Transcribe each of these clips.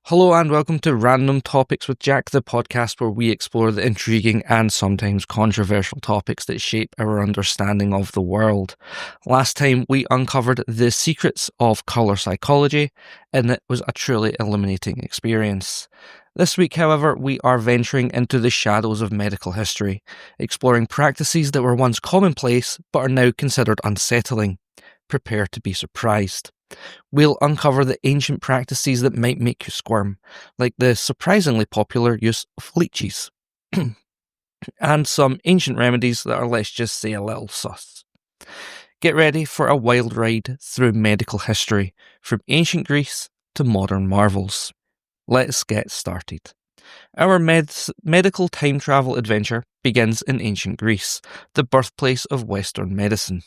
Hello and welcome to Random Topics with Jack, the podcast where we explore the intriguing and sometimes controversial topics that shape our understanding of the world. Last time we uncovered the secrets of colour psychology, and it was a truly illuminating experience. This week, however, we are venturing into the shadows of medical history, exploring practices that were once commonplace but are now considered unsettling. Prepare to be surprised. We'll uncover the ancient practices that might make you squirm, like the surprisingly popular use of leeches, and some ancient remedies that are, let's just say, a little sus. Get ready for a wild ride through medical history, from ancient Greece to modern marvels. Let's get started. Our medical time travel adventure begins in ancient Greece, the birthplace of Western medicine.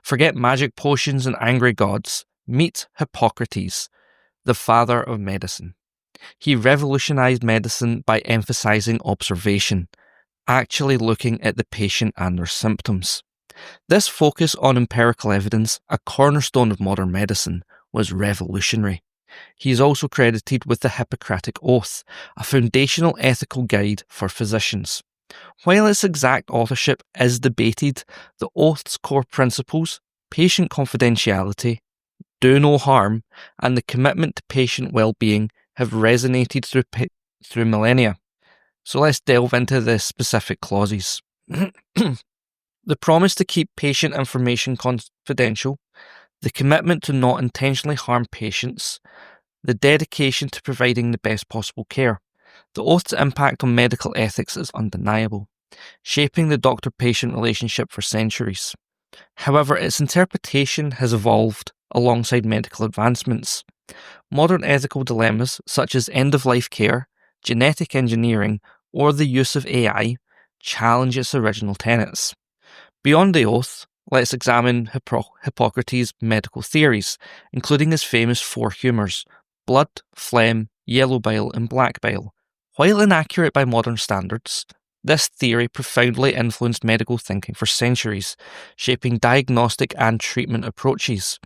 Forget magic potions and angry gods. Meet Hippocrates, the father of medicine. He revolutionized medicine by emphasizing observation, actually looking at the patient and their symptoms. This focus on empirical evidence, a cornerstone of modern medicine, was revolutionary. He is also credited with the Hippocratic Oath, a foundational ethical guide for physicians. While its exact authorship is debated, the Oath's core principles, patient confidentiality, do no harm, and the commitment to patient well-being have resonated through millennia. So let's delve into the specific clauses. The promise to keep patient information confidential, the commitment to not intentionally harm patients, the dedication to providing the best possible care. The Oath's impact on medical ethics is undeniable, shaping the doctor-patient relationship for centuries. However, its interpretation has evolved alongside medical advancements. Modern ethical dilemmas such as end-of-life care, genetic engineering, or the use of AI challenge its original tenets. Beyond the Oath, let's examine Hippocrates' medical theories, including his famous four humours: blood, phlegm, yellow bile, and black bile. While inaccurate by modern standards, this theory profoundly influenced medical thinking for centuries, shaping diagnostic and treatment approaches.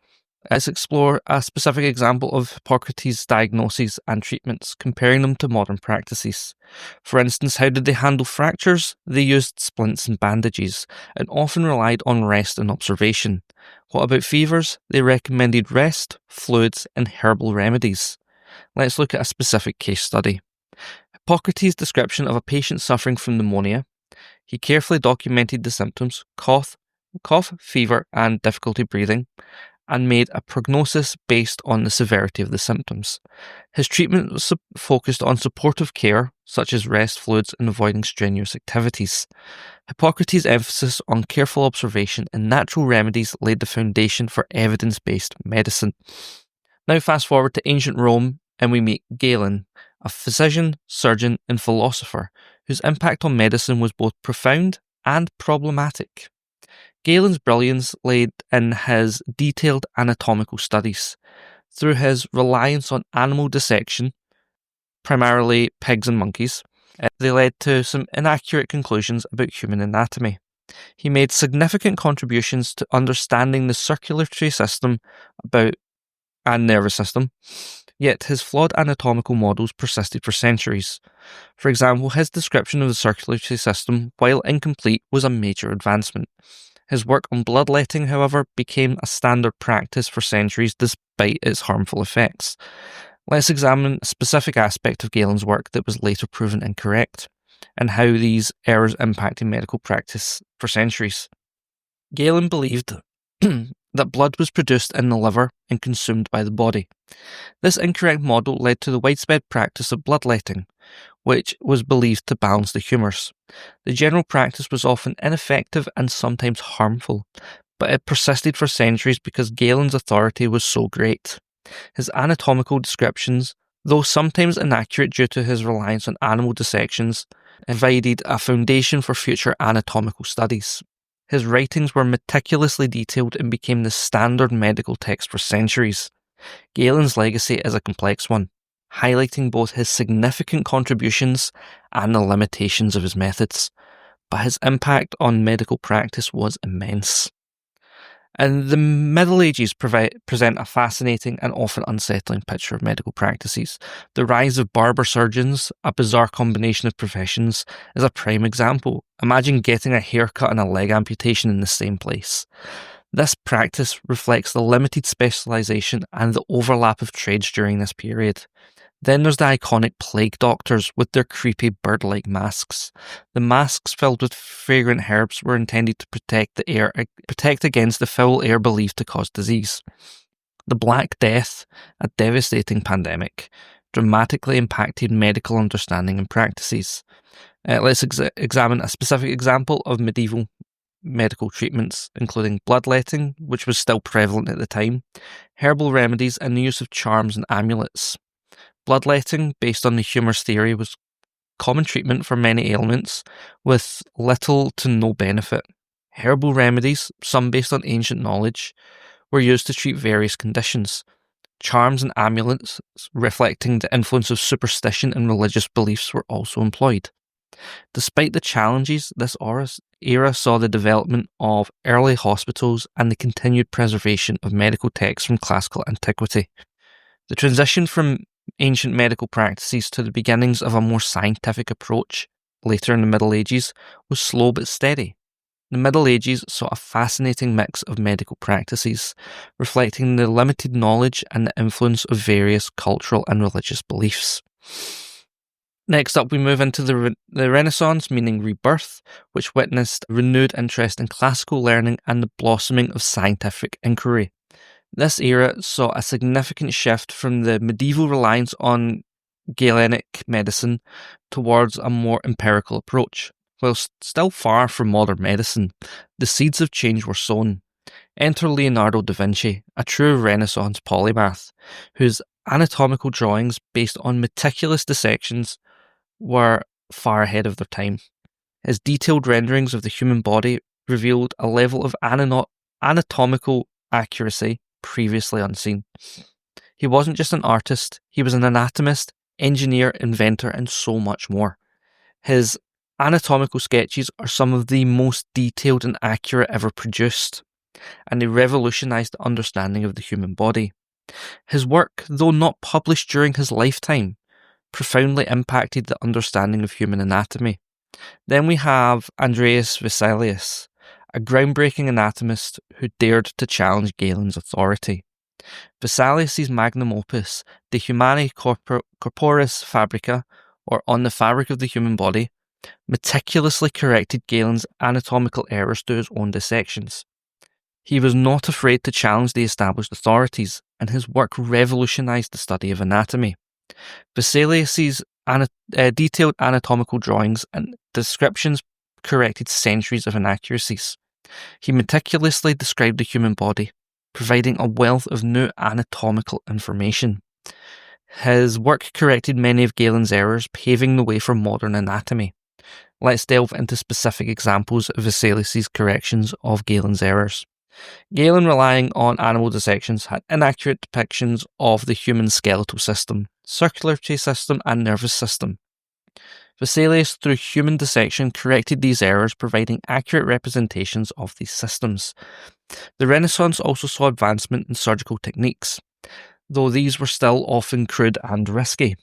Let's explore a specific example of Hippocrates' diagnoses and treatments, comparing them to modern practices. For instance, how did they handle fractures? They used splints and bandages, and often relied on rest and observation. What about fevers? They recommended rest, fluids, and herbal remedies. Let's look at a specific case study. Hippocrates' description of a patient suffering from pneumonia. He carefully documented the symptoms, cough, fever, and difficulty breathing, and made a prognosis based on the severity of the symptoms. His treatment was focused on supportive care, such as rest, fluids, and avoiding strenuous activities. Hippocrates' emphasis on careful observation and natural remedies laid the foundation for evidence-based medicine. Now fast forward to ancient Rome, and we meet Galen, a physician, surgeon, and philosopher whose impact on medicine was both profound and problematic. Galen's brilliance lay in his detailed anatomical studies. Through his reliance on animal dissection, primarily pigs and monkeys, they led to some inaccurate conclusions about human anatomy. He made significant contributions to understanding the circulatory system and nervous system, yet his flawed anatomical models persisted for centuries. For example, his description of the circulatory system, while incomplete, was a major advancement. His work on bloodletting, however, became a standard practice for centuries despite its harmful effects. Let's examine a specific aspect of Galen's work that was later proven incorrect, and how these errors impacted medical practice for centuries. Galen believed that blood was produced in the liver and consumed by the body. This incorrect model led to the widespread practice of bloodletting, which was believed to balance the humours. The general practice was often ineffective and sometimes harmful, but it persisted for centuries because Galen's authority was so great. His anatomical descriptions, though sometimes inaccurate due to his reliance on animal dissections, provided a foundation for future anatomical studies. His writings were meticulously detailed and became the standard medical text for centuries. Galen's legacy is a complex one, highlighting both his significant contributions and the limitations of his methods, but his impact on medical practice was immense. And the Middle Ages present a fascinating and often unsettling picture of medical practices. The rise of barber surgeons, a bizarre combination of professions, is a prime example. Imagine getting a haircut and a leg amputation in the same place. This practice reflects the limited specialisation and the overlap of trades during this period. Then there's the iconic plague doctors with their creepy bird-like masks. The masks filled with fragrant herbs were intended to protect against the foul air believed to cause disease. The Black Death, a devastating pandemic, dramatically impacted medical understanding and practices. Let's examine a specific example of medieval medical treatments, including bloodletting, which was still prevalent at the time, herbal remedies, and the use of charms and amulets. Bloodletting, based on the humours theory, was common treatment for many ailments with little to no benefit. Herbal remedies, some based on ancient knowledge, were used to treat various conditions. Charms and amulets, reflecting the influence of superstition and religious beliefs, were also employed. Despite the challenges, this era saw the development of early hospitals and the continued preservation of medical texts from classical antiquity. The transition from ancient medical practices to the beginnings of a more scientific approach later in the Middle Ages was slow but steady. The Middle Ages saw a fascinating mix of medical practices, reflecting the limited knowledge and the influence of various cultural and religious beliefs. Next up, we move into the Renaissance, meaning rebirth, which witnessed renewed interest in classical learning and the blossoming of scientific inquiry. This era saw a significant shift from the medieval reliance on Galenic medicine towards a more empirical approach. While still far from modern medicine, the seeds of change were sown. Enter Leonardo da Vinci, a true Renaissance polymath, whose anatomical drawings based on meticulous dissections were far ahead of their time. His detailed renderings of the human body revealed a level of anatomical accuracy previously unseen. He wasn't just an artist, he was an anatomist, engineer, inventor, and so much more. His anatomical sketches are some of the most detailed and accurate ever produced, and they revolutionized the understanding of the human body. His work, though not published during his lifetime, profoundly impacted the understanding of human anatomy. Then we have Andreas Vesalius, a groundbreaking anatomist who dared to challenge Galen's authority. Vesalius' magnum opus, De Humani Corporis Fabrica, or On the Fabric of the Human Body, meticulously corrected Galen's anatomical errors to his own dissections. He was not afraid to challenge the established authorities, and his work revolutionized the study of anatomy. Vesalius' detailed anatomical drawings and descriptions corrected centuries of inaccuracies. He meticulously described the human body, providing a wealth of new anatomical information. His work corrected many of Galen's errors, paving the way for modern anatomy. Let's delve into specific examples of Vesalius' corrections of Galen's errors. Galen, relying on animal dissections, had inaccurate depictions of the human skeletal system, circulatory system, and nervous system. Vesalius, through human dissection, corrected these errors, providing accurate representations of these systems. The Renaissance also saw advancement in surgical techniques, though these were still often crude and risky.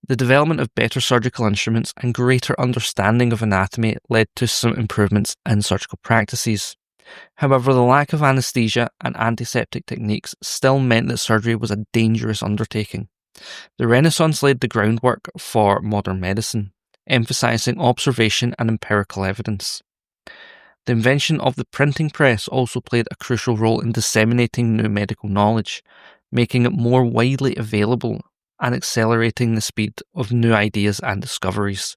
The development of better surgical instruments and greater understanding of anatomy led to some improvements in surgical practices. However, the lack of anesthesia and antiseptic techniques still meant that surgery was a dangerous undertaking. The Renaissance laid the groundwork for modern medicine, emphasizing observation and empirical evidence. The invention of the printing press also played a crucial role in disseminating new medical knowledge, making it more widely available and accelerating the speed of new ideas and discoveries.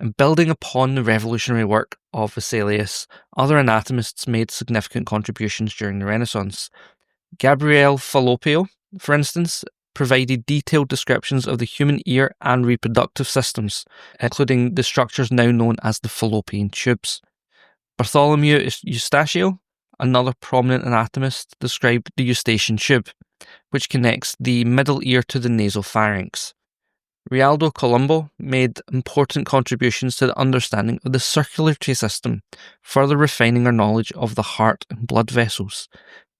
And building upon the revolutionary work of Vesalius, other anatomists made significant contributions during the Renaissance. Gabriele Falloppio, for instance, provided detailed descriptions of the human ear and reproductive systems, including the structures now known as the fallopian tubes. Bartholomew Eustachius, another prominent anatomist, described the Eustachian tube, which connects the middle ear to the nasal pharynx. Realdo Colombo made important contributions to the understanding of the circulatory system, further refining our knowledge of the heart and blood vessels.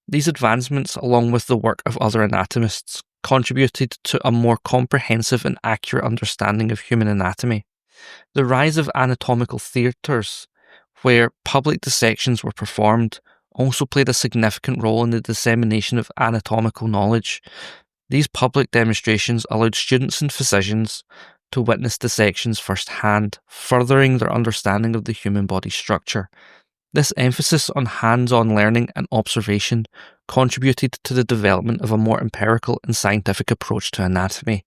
These advancements, along with the work of other anatomists, contributed to a more comprehensive and accurate understanding of human anatomy. The rise of anatomical theatres, where public dissections were performed, also played a significant role in the dissemination of anatomical knowledge. These public demonstrations allowed students and physicians to witness dissections firsthand, furthering their understanding of the human body structure. This emphasis on hands-on learning and observation contributed to the development of a more empirical and scientific approach to anatomy.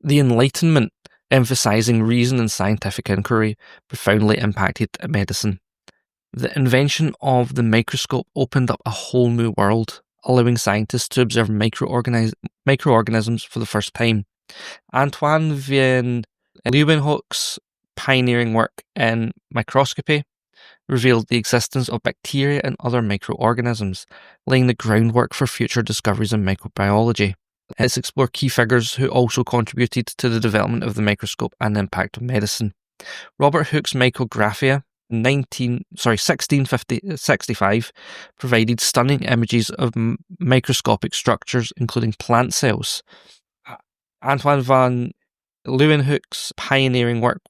The Enlightenment, emphasizing reason and scientific inquiry, profoundly impacted medicine. The invention of the microscope opened up a whole new world, allowing scientists to observe microorganisms for the first time. Antoine van Leeuwenhoek's pioneering work in microscopy revealed the existence of bacteria and other microorganisms, laying the groundwork for future discoveries in microbiology. It's explored key figures who also contributed to the development of the microscope and the impact of medicine. Robert Hooke's Micrographia, 1665, provided stunning images of microscopic structures, including plant cells. Antoine van Leeuwenhoek's pioneering work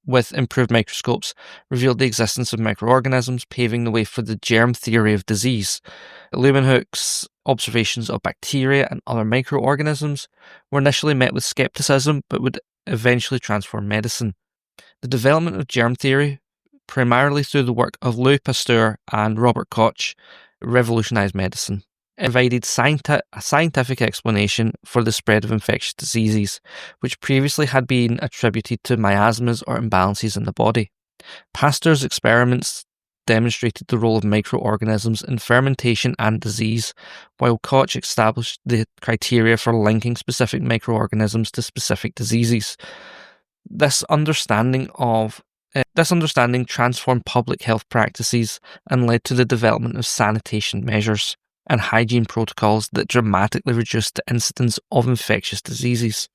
with improved microscopes revealed the existence of microorganisms, paving the way for the germ theory of disease. Leeuwenhoek's observations of bacteria and other microorganisms were initially met with skepticism, but would eventually transform medicine. The development of germ theory, primarily through the work of Louis Pasteur and Robert Koch, revolutionized medicine. It provided a scientific explanation for the spread of infectious diseases, which previously had been attributed to miasmas or imbalances in the body. Pasteur's experiments demonstrated the role of microorganisms in fermentation and disease, while Koch established the criteria for linking specific microorganisms to specific diseases. This understanding transformed public health practices and led to the development of sanitation measures and hygiene protocols that dramatically reduced the incidence of infectious diseases.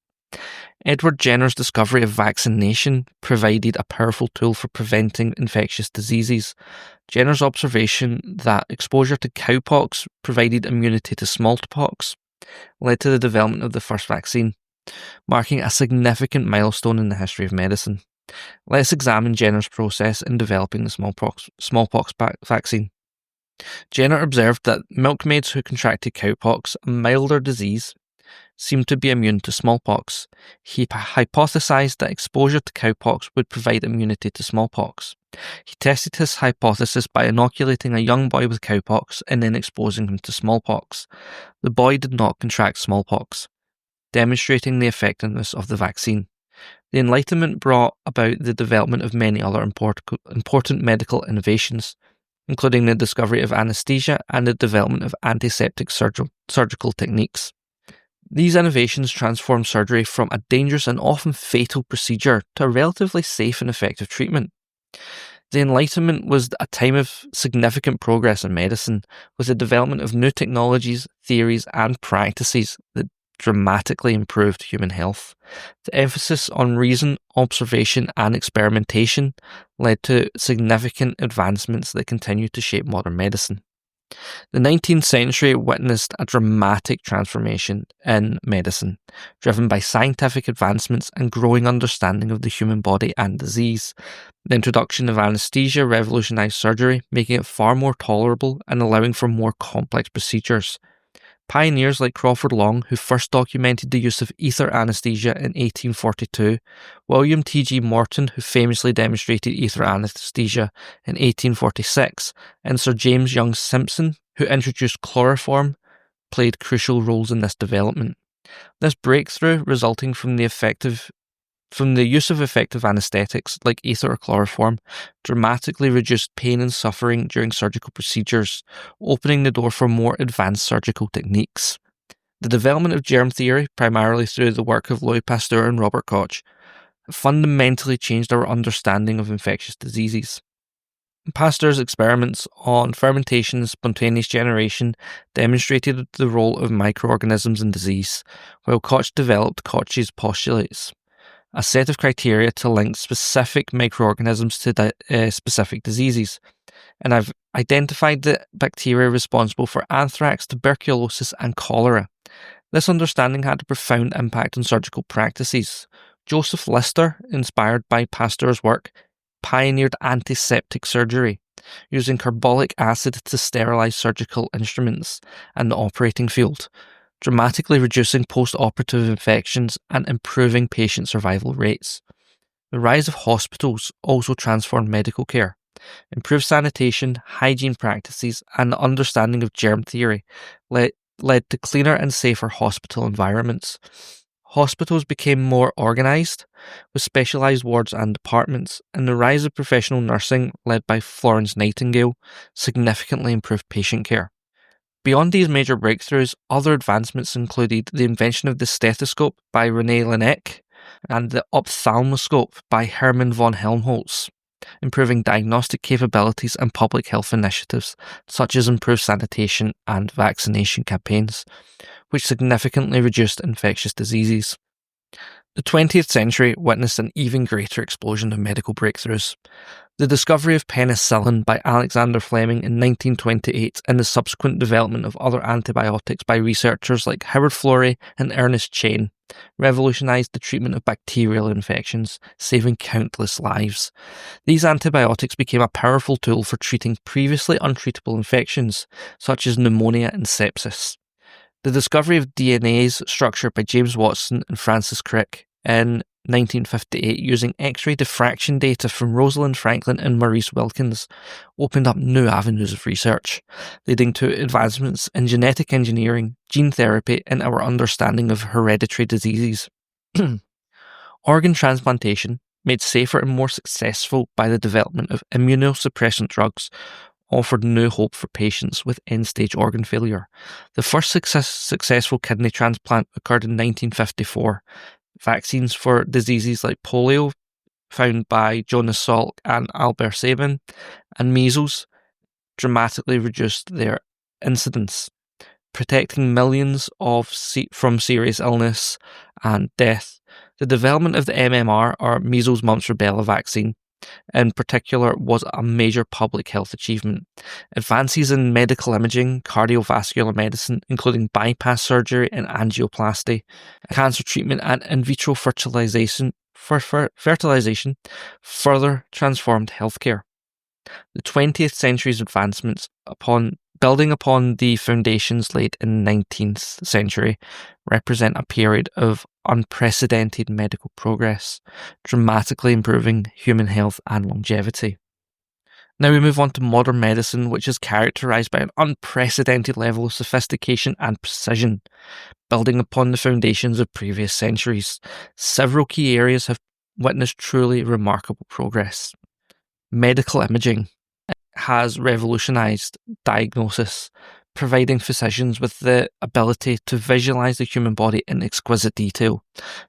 Edward Jenner's discovery of vaccination provided a powerful tool for preventing infectious diseases. Jenner's observation that exposure to cowpox provided immunity to smallpox led to the development of the first vaccine, marking a significant milestone in the history of medicine. Let's examine Jenner's process in developing the smallpox vaccine. Jenner observed that milkmaids who contracted cowpox, a milder disease, seemed to be immune to smallpox. He hypothesized that exposure to cowpox would provide immunity to smallpox. He tested his hypothesis by inoculating a young boy with cowpox and then exposing him to smallpox. The boy did not contract smallpox, demonstrating the effectiveness of the vaccine. The Enlightenment brought about the development of many other important medical innovations, including the discovery of anesthesia and the development of antiseptic surgical techniques. These innovations transformed surgery from a dangerous and often fatal procedure to a relatively safe and effective treatment. The Enlightenment was a time of significant progress in medicine, with the development of new technologies, theories, and practices that dramatically improved human health. The emphasis on reason, observation, and experimentation led to significant advancements that continue to shape modern medicine. The 19th century witnessed a dramatic transformation in medicine, driven by scientific advancements and growing understanding of the human body and disease. The introduction of anesthesia revolutionized surgery, making it far more tolerable and allowing for more complex procedures. Pioneers like Crawford Long, who first documented the use of ether anesthesia in 1842, William T.G. Morton, who famously demonstrated ether anesthesia in 1846, and Sir James Young Simpson, who introduced chloroform, played crucial roles in this development. This breakthrough, resulting from the use of effective anesthetics like ether or chloroform, dramatically reduced pain and suffering during surgical procedures, opening the door for more advanced surgical techniques. The development of germ theory, primarily through the work of Louis Pasteur and Robert Koch, fundamentally changed our understanding of infectious diseases. Pasteur's experiments on fermentation and spontaneous generation demonstrated the role of microorganisms in disease, while Koch developed Koch's postulates, a set of criteria to link specific microorganisms to specific diseases. And I've identified the bacteria responsible for anthrax, tuberculosis, and cholera. This understanding had a profound impact on surgical practices. Joseph Lister, inspired by Pasteur's work, pioneered antiseptic surgery, using carbolic acid to sterilize surgical instruments and the operating field, dramatically reducing post-operative infections and improving patient survival rates. The rise of hospitals also transformed medical care. Improved sanitation, hygiene practices, and the understanding of germ theory led to cleaner and safer hospital environments. Hospitals became more organised, with specialised wards and departments, and the rise of professional nursing, led by Florence Nightingale, significantly improved patient care. Beyond these major breakthroughs, other advancements included the invention of the stethoscope by René Laennec and the ophthalmoscope by Hermann von Helmholtz, improving diagnostic capabilities and public health initiatives, such as improved sanitation and vaccination campaigns, which significantly reduced infectious diseases. The 20th century witnessed an even greater explosion of medical breakthroughs. The discovery of penicillin by Alexander Fleming in 1928 and the subsequent development of other antibiotics by researchers like Howard Florey and Ernest Chain revolutionized the treatment of bacterial infections, saving countless lives. These antibiotics became a powerful tool for treating previously untreatable infections, such as pneumonia and sepsis. The discovery of DNA's structure by James Watson and Francis Crick in 1958 using X-ray diffraction data from Rosalind Franklin and Maurice Wilkins opened up new avenues of research, leading to advancements in genetic engineering, gene therapy, and our understanding of hereditary diseases. Organ transplantation, made safer and more successful by the development of immunosuppressant drugs, offered new hope for patients with end-stage organ failure. The first successful kidney transplant occurred in 1954. Vaccines for diseases like polio, found by Jonas Salk and Albert Sabin, and measles dramatically reduced their incidence, protecting millions from serious illness and death. The development of the MMR, or measles, mumps, rubella vaccine, in particular, was a major public health achievement. Advances in medical imaging, cardiovascular medicine, including bypass surgery and angioplasty, cancer treatment, and in vitro fertilization further transformed healthcare. The 20th century's advancements, building upon the foundations laid in the 19th century, represent a period of unprecedented medical progress, dramatically improving human health and longevity. Now we move on to modern medicine, which is characterized by an unprecedented level of sophistication and precision, building upon the foundations of previous centuries. Several key areas have witnessed truly remarkable progress. Medical imaging has revolutionized diagnosis, providing physicians with the ability to visualize the human body in exquisite detail.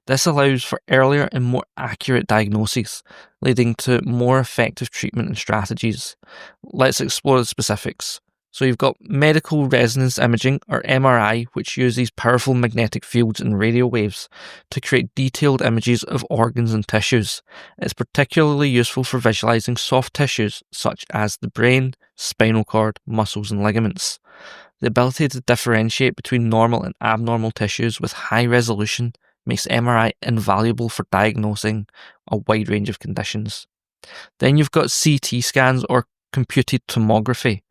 This allows for earlier and more accurate diagnoses, leading to more effective treatment and strategies. Let's explore the specifics. So you've got medical resonance imaging, or MRI, which uses powerful magnetic fields and radio waves to create detailed images of organs and tissues. It's particularly useful for visualizing soft tissues such as the brain, spinal cord, muscles, and ligaments. The ability to differentiate between normal and abnormal tissues with high resolution makes MRI invaluable for diagnosing a wide range of conditions. Then you've got CT scans, or computed tomography,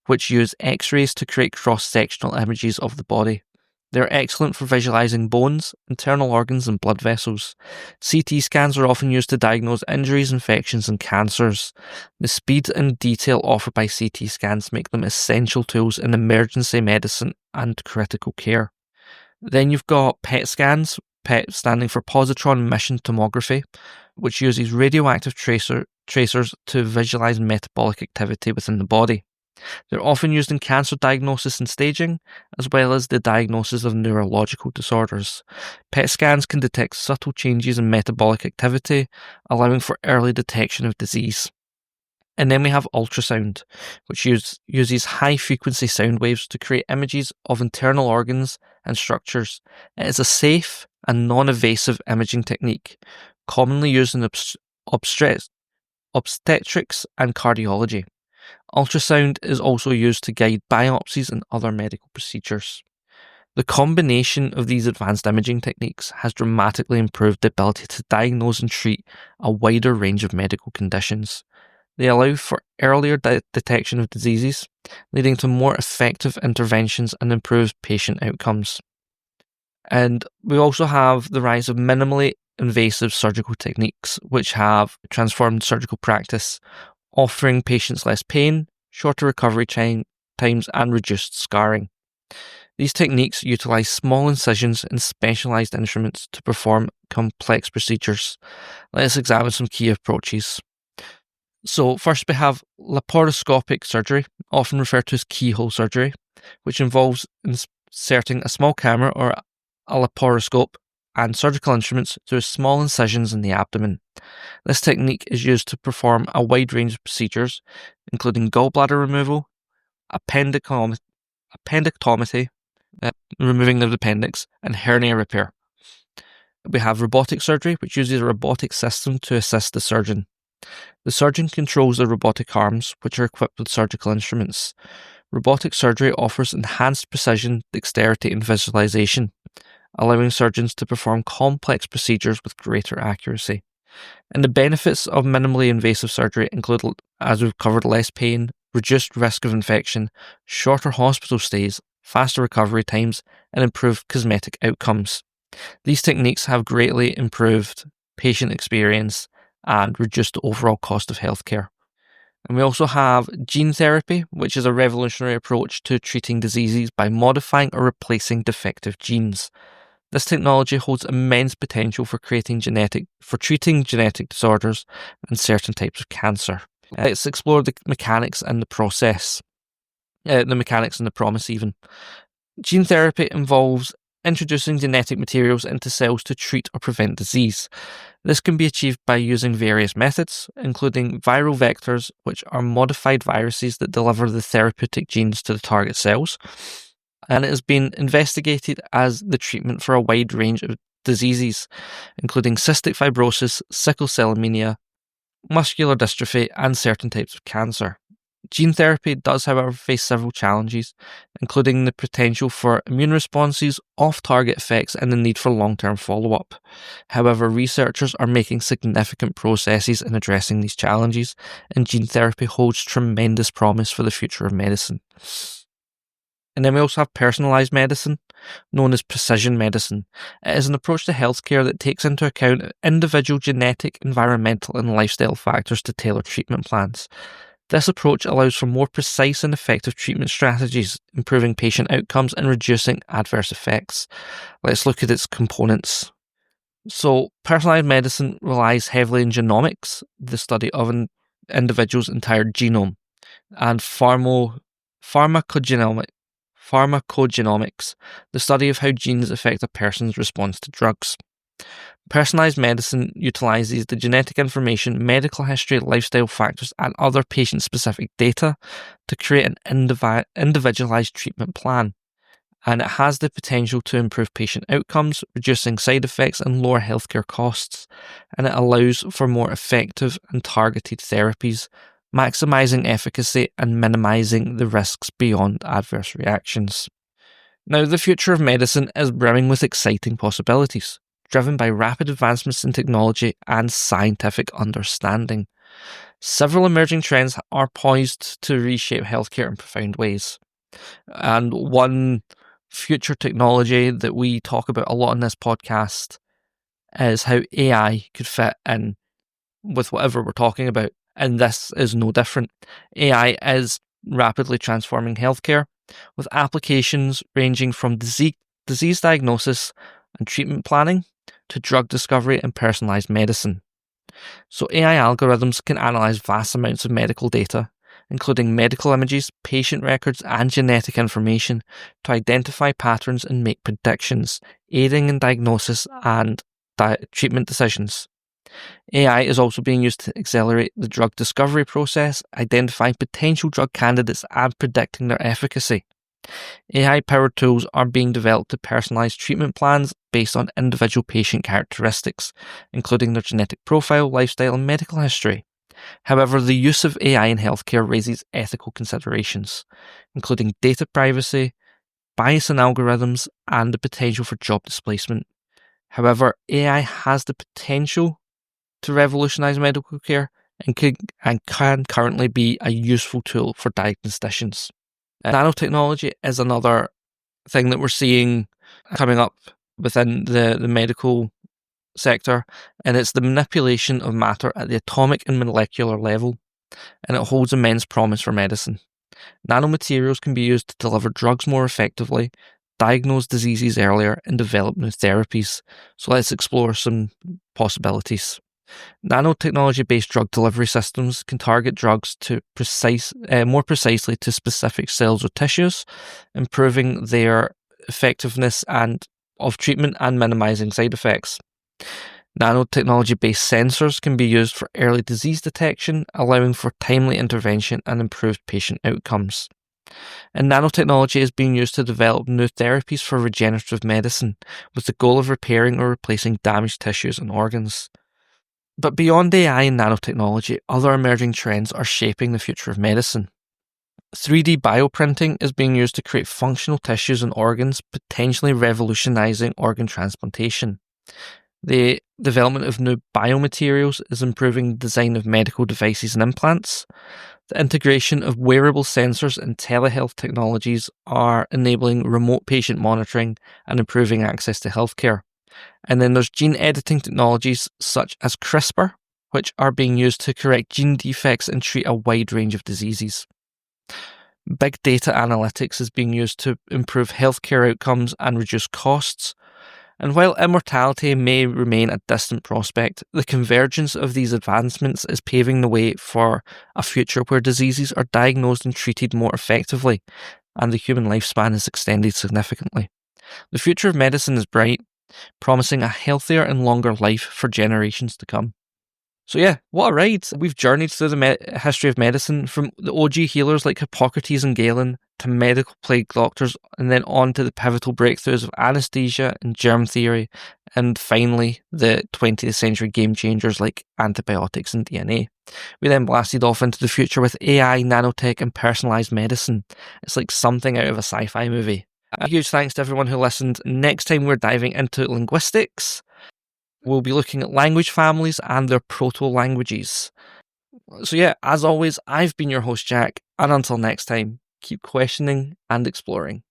which use X-rays to create cross-sectional images of the body. They're excellent for visualizing bones, internal organs, and blood vessels. CT scans are often used to diagnose injuries, infections, and cancers. The speed and detail offered by CT scans make them essential tools in emergency medicine and critical care. Then you've got PET scans, PET standing for positron emission tomography, which uses radioactive tracers to visualize metabolic activity within the body. They're often used in cancer diagnosis and staging, as well as the diagnosis of neurological disorders. PET scans can detect subtle changes in metabolic activity, allowing for early detection of disease. And then we have ultrasound, which uses high-frequency sound waves to create images of internal organs and structures. It is a safe and non-invasive imaging technique, commonly used in obstetrics and cardiology. Ultrasound is also used to guide biopsies and other medical procedures. The combination of these advanced imaging techniques has dramatically improved the ability to diagnose and treat a wider range of medical conditions. They allow for earlier detection of diseases, leading to more effective interventions and improved patient outcomes. And we also have the rise of minimally invasive surgical techniques, which have transformed surgical practice, offering patients less pain, shorter recovery times, and reduced scarring. These techniques utilize small incisions and specialized instruments to perform complex procedures. Let's examine some key approaches. So first we have laparoscopic surgery, often referred to as keyhole surgery, which involves inserting a small camera or a laparoscope and surgical instruments through small incisions in the abdomen. This technique is used to perform a wide range of procedures, including gallbladder removal, appendectomy, removing the appendix, and hernia repair. We have robotic surgery, which uses a robotic system to assist the surgeon. The surgeon controls the robotic arms, which are equipped with surgical instruments. Robotic surgery offers enhanced precision, dexterity, and visualization, allowing surgeons to perform complex procedures with greater accuracy. And the benefits of minimally invasive surgery include, as we've covered, less pain, reduced risk of infection, shorter hospital stays, faster recovery times, and improved cosmetic outcomes. These techniques have greatly improved patient experience and reduced the overall cost of healthcare. And we also have gene therapy, which is a revolutionary approach to treating diseases by modifying or replacing defective genes. This technology holds immense potential for treating genetic disorders and certain types of cancer. Let's explore the mechanics and the process. The mechanics and the promise even. Gene therapy involves introducing genetic materials into cells to treat or prevent disease. This can be achieved by using various methods, including viral vectors, which are modified viruses that deliver the therapeutic genes to the target cells. And it has been investigated as the treatment for a wide range of diseases, including cystic fibrosis, sickle cell anemia, muscular dystrophy, and certain types of cancer. Gene therapy does, however, face several challenges, including the potential for immune responses, off-target effects, and the need for long-term follow-up. However, researchers are making significant progresses in addressing these challenges, and gene therapy holds tremendous promise for the future of medicine. And then we also have personalized medicine, known as precision medicine. It is an approach to healthcare that takes into account individual genetic, environmental, and lifestyle factors to tailor treatment plans. This approach allows for more precise and effective treatment strategies, improving patient outcomes and reducing adverse effects. Let's look at its components. So, personalized medicine relies heavily on genomics, the study of an individual's entire genome, and pharmacogenomics, the study of how genes affect a person's response to drugs. Personalized medicine utilizes the genetic information, medical history, lifestyle factors, and other patient-specific data to create an individualized treatment plan. And it has the potential to improve patient outcomes, reducing side effects and lower healthcare costs. And it allows for more effective and targeted therapies, maximizing efficacy and minimizing the risks beyond adverse reactions. Now, the future of medicine is brimming with exciting possibilities, driven by rapid advancements in technology and scientific understanding. Several emerging trends are poised to reshape healthcare in profound ways. And one future technology that we talk about a lot in this podcast is how AI could fit in with whatever we're talking about. And this is no different. AI is rapidly transforming healthcare, with applications ranging from disease diagnosis and treatment planning to drug discovery and personalized medicine. So AI algorithms can analyze vast amounts of medical data, including medical images, patient records, and genetic information, to identify patterns and make predictions, aiding in diagnosis and treatment decisions. AI is also being used to accelerate the drug discovery process, identifying potential drug candidates and predicting their efficacy. AI-powered tools are being developed to personalize treatment plans based on individual patient characteristics, including their genetic profile, lifestyle, and medical history. However, the use of AI in healthcare raises ethical considerations, including data privacy, bias in algorithms, and the potential for job displacement. However, AI has the potential to revolutionize medical care and can currently be a useful tool for diagnosticians. Nanotechnology is another thing that we're seeing coming up within the medical sector, and it's the manipulation of matter at the atomic and molecular level, and it holds immense promise for medicine. Nanomaterials can be used to deliver drugs more effectively, diagnose diseases earlier, and develop new therapies. So let's explore some possibilities. Nanotechnology-based drug delivery systems can target drugs to more precisely to specific cells or tissues, improving their effectiveness of treatment and minimizing side effects. Nanotechnology-based sensors can be used for early disease detection, allowing for timely intervention and improved patient outcomes. And nanotechnology is being used to develop new therapies for regenerative medicine, with the goal of repairing or replacing damaged tissues and organs. But beyond AI and nanotechnology, other emerging trends are shaping the future of medicine. 3D bioprinting is being used to create functional tissues and organs, potentially revolutionizing organ transplantation. The development of new biomaterials is improving the design of medical devices and implants. The integration of wearable sensors and telehealth technologies are enabling remote patient monitoring and improving access to healthcare. And then there's gene editing technologies such as CRISPR, which are being used to correct gene defects and treat a wide range of diseases. Big data analytics is being used to improve healthcare outcomes and reduce costs. And while immortality may remain a distant prospect, the convergence of these advancements is paving the way for a future where diseases are diagnosed and treated more effectively, and the human lifespan is extended significantly. The future of medicine is bright, promising a healthier and longer life for generations to come. So yeah, what a ride. We've journeyed through the history of medicine, from the OG healers like Hippocrates and Galen to medical plague doctors, and then on to the pivotal breakthroughs of anesthesia and germ theory, and finally the 20th century game changers like antibiotics and DNA. We then blasted off into the future with AI, nanotech, and personalised medicine. It's like something out of a sci-fi movie. A huge thanks to everyone who listened. Next time we're diving into linguistics. We'll be looking at language families and their proto-languages. So yeah, as always, I've been your host Jack, and until next time, keep questioning and exploring.